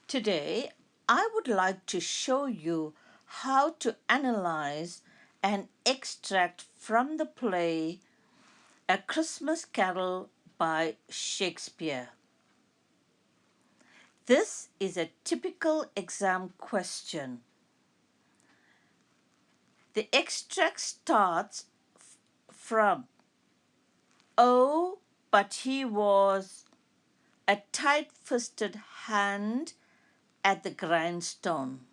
Today, I would like to show you how to analyze and extract from the play A Christmas Carol by Shakespeare. This is a typical exam question. The extract starts from, "Oh, but he was a tight-fisted hand at the grindstone."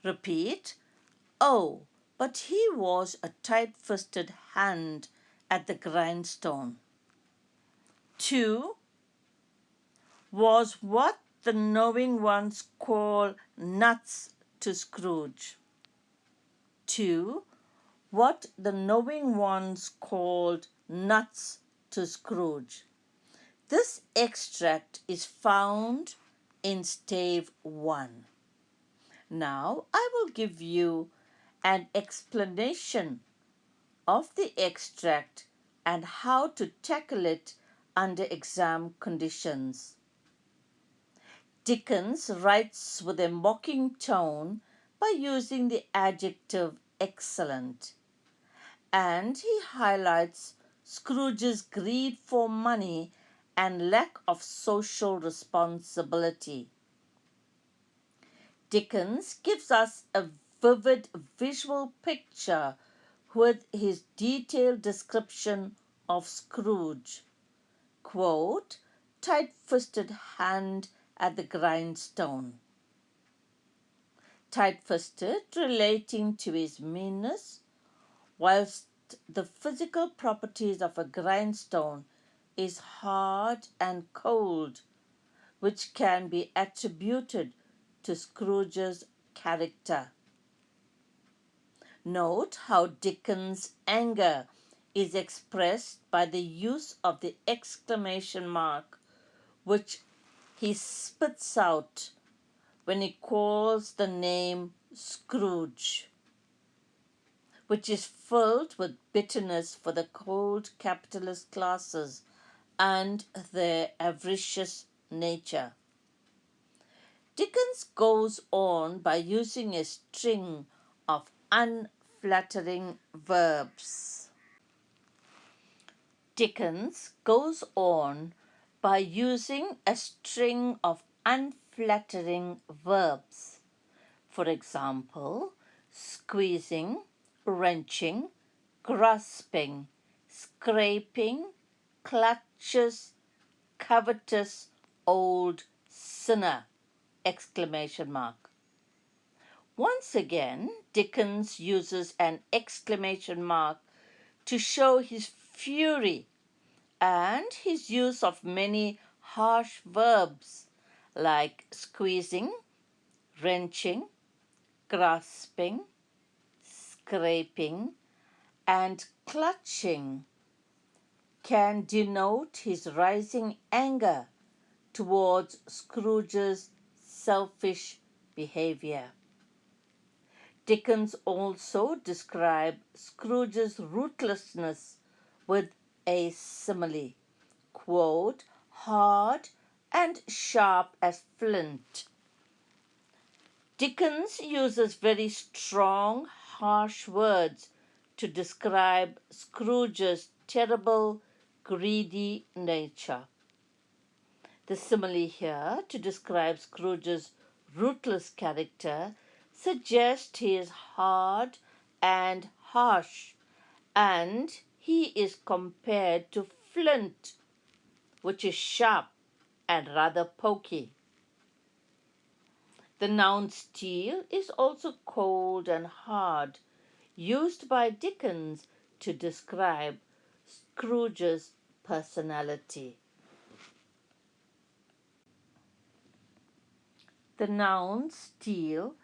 Repeat, "Oh, but he was a tight-fisted hand at the grindstone." 2. Was what the knowing ones call nuts to Scrooge. 2. What the knowing ones called nuts to Scrooge. This extract is found in stave 1. Now I will give you an explanation of the extract and how to tackle it under exam conditions. Dickens writes with a mocking tone by using the adjective excellent, and he highlights Scrooge's greed for money and lack of social responsibility. Dickens gives us a vivid visual picture with his detailed description of Scrooge. Quote, "tight-fisted hand at the grindstone." Tight-fisted relating to his meanness, whilst the physical properties of a grindstone is hard and cold, which can be attributed to Scrooge's character. Note how Dickens' anger is expressed by the use of the exclamation mark, which he spits out when he calls the name Scrooge, which is filled with bitterness for the cold capitalist classes and their avaricious nature. Dickens goes on by using a string of unflattering verbs. Dickens goes on by using a string of unflattering verbs. For example, squeezing, wrenching, grasping, scraping, clutches, covetous, old sinner! Exclamation mark. Once again, Dickens uses an exclamation mark to show his fury and his use of many harsh verbs like squeezing, wrenching, grasping, scraping, and clutching can denote his rising anger towards Scrooge's selfish behavior. Dickens also describes Scrooge's ruthlessness with a simile, quote, "hard and sharp as flint." Dickens uses very strong, harsh words to describe Scrooge's terrible, greedy nature. The simile here to describe Scrooge's ruthless character suggests he is hard and harsh, and he is compared to flint, which is sharp and rather pokey. The noun steel is also cold and hard, used by Dickens to describe Scrooge's personality. The noun steel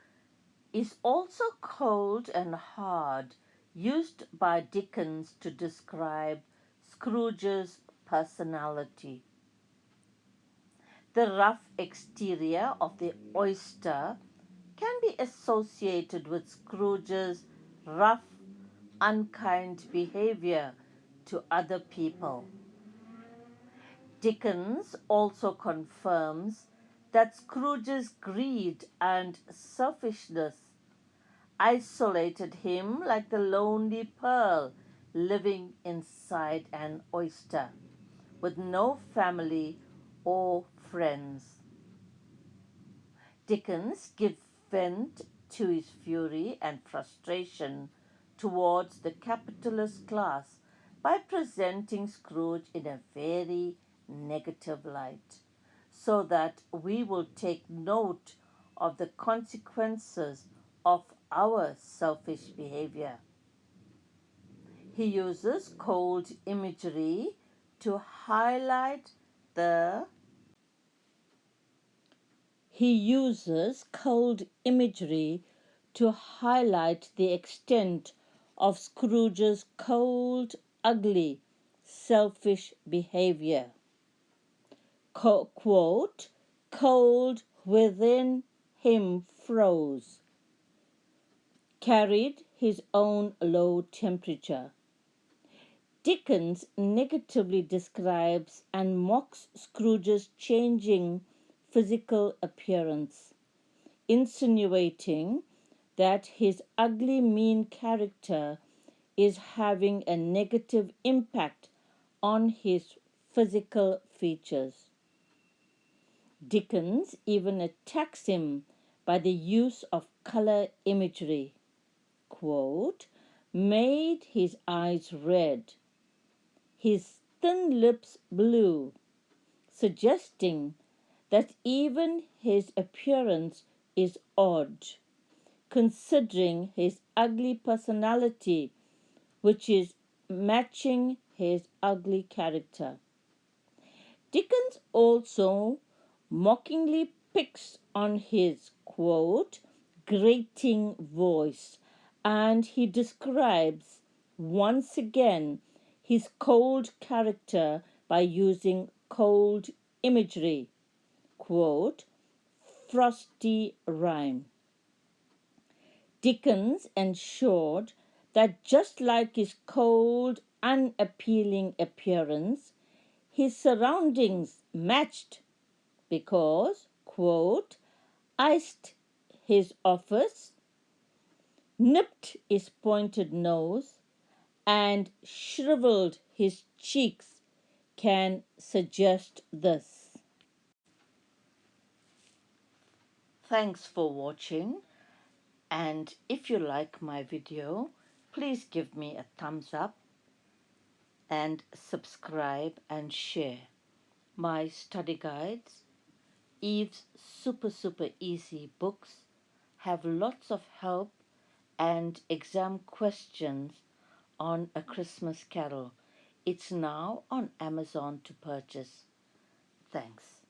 is also cold and hard, used by Dickens to describe Scrooge's personality. The rough exterior of the oyster can be associated with Scrooge's rough, unkind behavior to other people. Dickens also confirms that Scrooge's greed and selfishness isolated him like the lonely pearl living inside an oyster, with no family or friends. Dickens gives vent to his fury and frustration towards the capitalist class by presenting Scrooge in a very negative light, so that we will take note of the consequences of our selfish behavior. He uses cold imagery to highlight the He uses cold imagery to highlight the extent of Scrooge's cold, ugly, selfish behavior. Quote, cold within him froze, carried his own low temperature. Dickens negatively describes and mocks Scrooge's changing physical appearance, insinuating that his ugly, mean character is having a negative impact on his physical features. Dickens even attacks him by the use of color imagery. Quote, made his eyes red, his thin lips blue, suggesting that even his appearance is odd, considering his ugly personality, which is matching his ugly character. Dickens also mockingly picks on his, quote, grating voice, and he describes once again his cold character by using cold imagery, quote, frosty rhyme. Dickens ensured that just like his cold, unappealing appearance, his surroundings matched because, quote, iced his office, nipped his pointed nose, and shriveled his cheeks can suggest this. Thanks for watching, and if you like my video, please give me a thumbs up and subscribe and share. My study guides, Eve's super easy books, have lots of help and exam questions on A Christmas Carol. It's now on Amazon to purchase. Thanks.